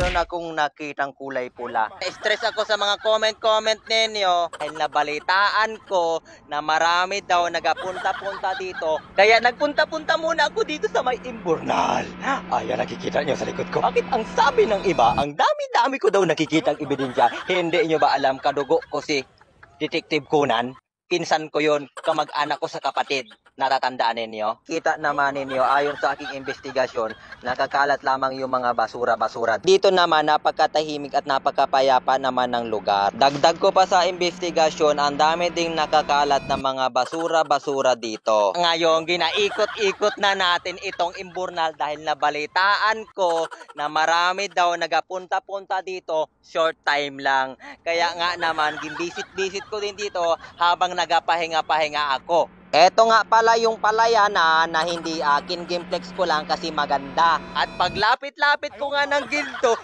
meron akong nakitang kulay pula. Stress ako sa mga comment ninyo dahil nabalitaan ko na marami daw nagapunta-punta dito. Kaya nagpunta-punta muna ako dito sa may Imburnal. Ayan, nakikita nyo sa likod ko. Bakit ang sabi ng iba, ang dami-dami ko daw nakikitang ebidensya. Hindi nyo ba alam, kadugo ko si Detective Conan? Pinsan ko yon, kamag-anak ko sa kapatid. Natatandaan ninyo? Kita naman ninyo, ayon sa aking investigasyon, nakakalat lamang yung mga basura-basura. Dito naman, napakatahimik at napakapayapa naman ng lugar. Dagdag ko pa sa investigasyon, ang dami ding nakakalat na mga basura-basura dito. Ngayon, ginaikot-ikot na natin itong Imburnal dahil nabalitaan ko na marami daw nagapunta-punta dito, short time lang. Kaya nga naman, gimbisit-bisit ko din dito habang nagapahinga-pahinga ako. Eto nga pala yung palayan na hindi akin, Gameplex ko lang kasi maganda. At paglapit-lapit ko nga ng ginto,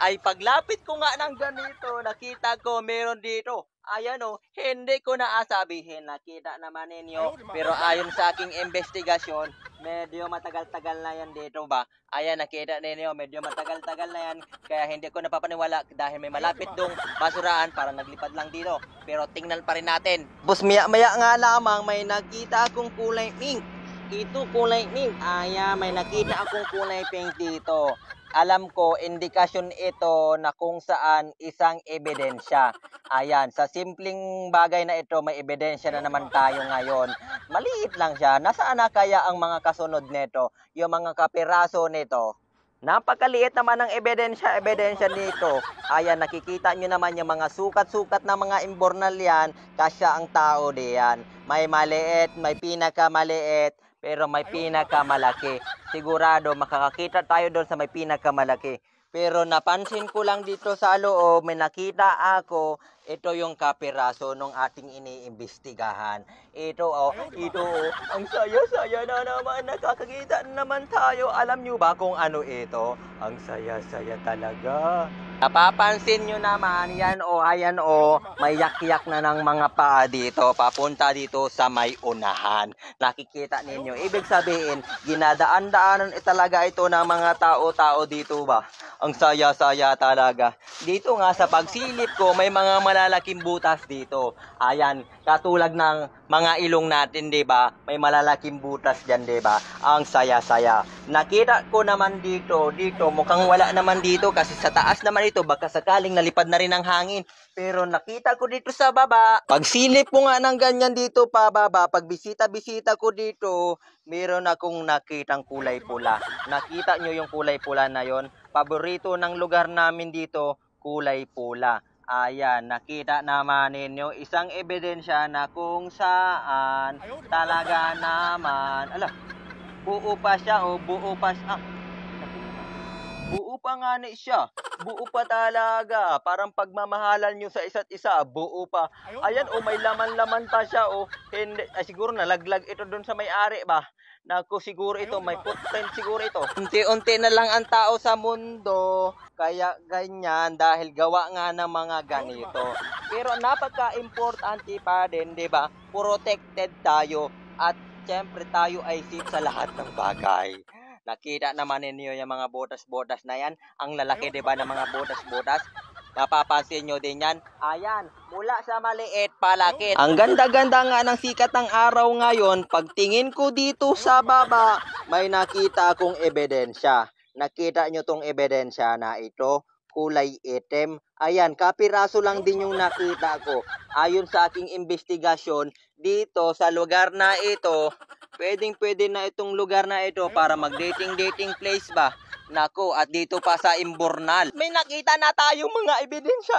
ay paglapit ko nga ng ganito, nakita ko meron dito. Ayan o, hindi ko naasabihin, nakita naman ninyo. Pero ayon sa aking investigasyon, medyo matagal-tagal na yan dito ba? Ayan, nakita ninyo, medyo matagal-tagal na yan. Kaya hindi ko napapaniwala dahil may malapit dong basuraan, parang naglipad lang dito. Pero tingnan pa rin natin. Bus, maya nga lamang may nakita akong kulay pink. Ito kulay pink. Ayan, may nakita akong kulay pink dito. Alam ko, indikasyon ito na kung saan isang ebidensya. Ayan, sa simpleng bagay na ito, may ebidensya na naman tayo ngayon. Maliit lang siya. Nasaan na kaya ang mga kasunod nito? Yung mga kapiraso nito? Napakaliit naman ng ebidensya nito. Ayan, nakikita nyo naman yung mga sukat-sukat na mga Imburnal yan. Kasya ang tao diyan. May maliit, may pinakamaliit, pero may pinakamalaki. Sigurado makakakita tayo doon sa may pinakamalaki. Pero napansin ko lang dito sa loob, may nakita ako, ito yung kapiraso ng ating iniimbestigahan. Ito ang saya-saya na naman, nakakakita naman tayo. Alam nyo ba kung ano ito? Ang saya-saya talaga. Napapansin nyo naman, ayan may yak-yak na ng mga paa dito, papunta dito sa may unahan. Nakikita ninyo, ibig sabihin, ginadaan-daanan talaga ito ng mga tao-tao dito ba? Ang saya-saya talaga. Dito nga sa pagsilip ko, may mga malalaking butas dito. Ayan, katulad ng mga ilong natin, 'di ba? May malalaking butas diyan, 'di ba? Ang saya-saya. Nakita ko naman dito mukhang wala naman dito kasi sa taas naman ito, baka sakaling nalipad na rin ang hangin. Pero nakita ko dito sa baba. Pagsilip ko nga ng ganyan dito pa baba, pag bisita-bisita ko dito, meron akong nakitang kulay pula. Nakita nyo yung kulay pula na yon? Paborito ng lugar namin dito, kulay pula. Ayan, nakita naman ninyo isang ebidensya na kung saan talaga naman, buo pa siya buo pa siya. Buo pa nga ni siya. Buo pa talaga. Parang pagmamahalan nyo sa isa't isa, buo pa. Ayan, may laman-laman pa siya, Hindi, siguro nalaglag ito doon sa may-ari ba? Naku, siguro ito, may footprint siguro ito. Unti-unti na lang ang tao sa mundo. Kaya ganyan, dahil gawa nga ng mga ganito. Pero napaka-importante pa din, di ba? Protected tayo. At syempre tayo ay safe sa lahat ng bagay. Nakita naman ninyo yung mga butas-butas na yan. Ang lalaki, di ba, ng mga butas-butas? Napapansin nyo din yan. Ayan, mula sa maliit, palaki. Ang ganda-ganda nga ng sikat ng araw ngayon. Pagtingin ko dito sa baba, may nakita akong ebidensya. Nakita nyo tong ebidensya na ito, kulay itim. Ayan, kapiraso lang din yung nakita ko. Ayon sa aking investigasyon, dito sa lugar na ito, pwedeng-pwede na itong lugar na ito para mag-dating place ba? Nako, at dito pa sa Imburnal. May nakita na tayong mga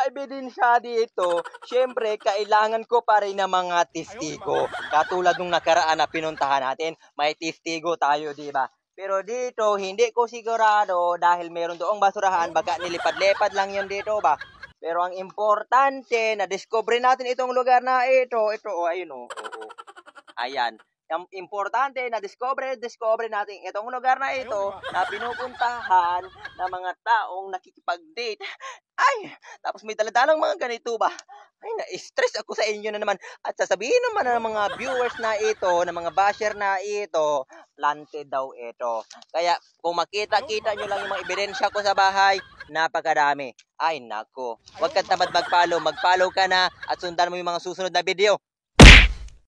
ebidensya dito. Siyempre, kailangan ko pa rin ng mga testigo. Katulad nung nakaraan na pinuntahan natin, may testigo tayo, di ba? Pero dito, hindi ko sigurado dahil meron doong basurahan, baka nilipad-lipad lang yun dito ba? Pero ang importante, na-discover natin itong lugar na ito. Ayun. Ayan. Ang importante na discover natin itong lugar na ito na pinupuntahan ng mga taong nakikipag-date. Ay, tapos may daladalang mga ganito ba? Ay, na-stress ako sa inyo na naman. At sasabihin naman ng mga viewers na ito, ng mga basher na ito, planted daw ito. Kaya kung makita-kita nyo lang yung mga ebidensya ko sa bahay, napakadami. Ay, nako. Huwag ka tamad mag-follow. Mag-follow ka na at sundan mo yung mga susunod na video.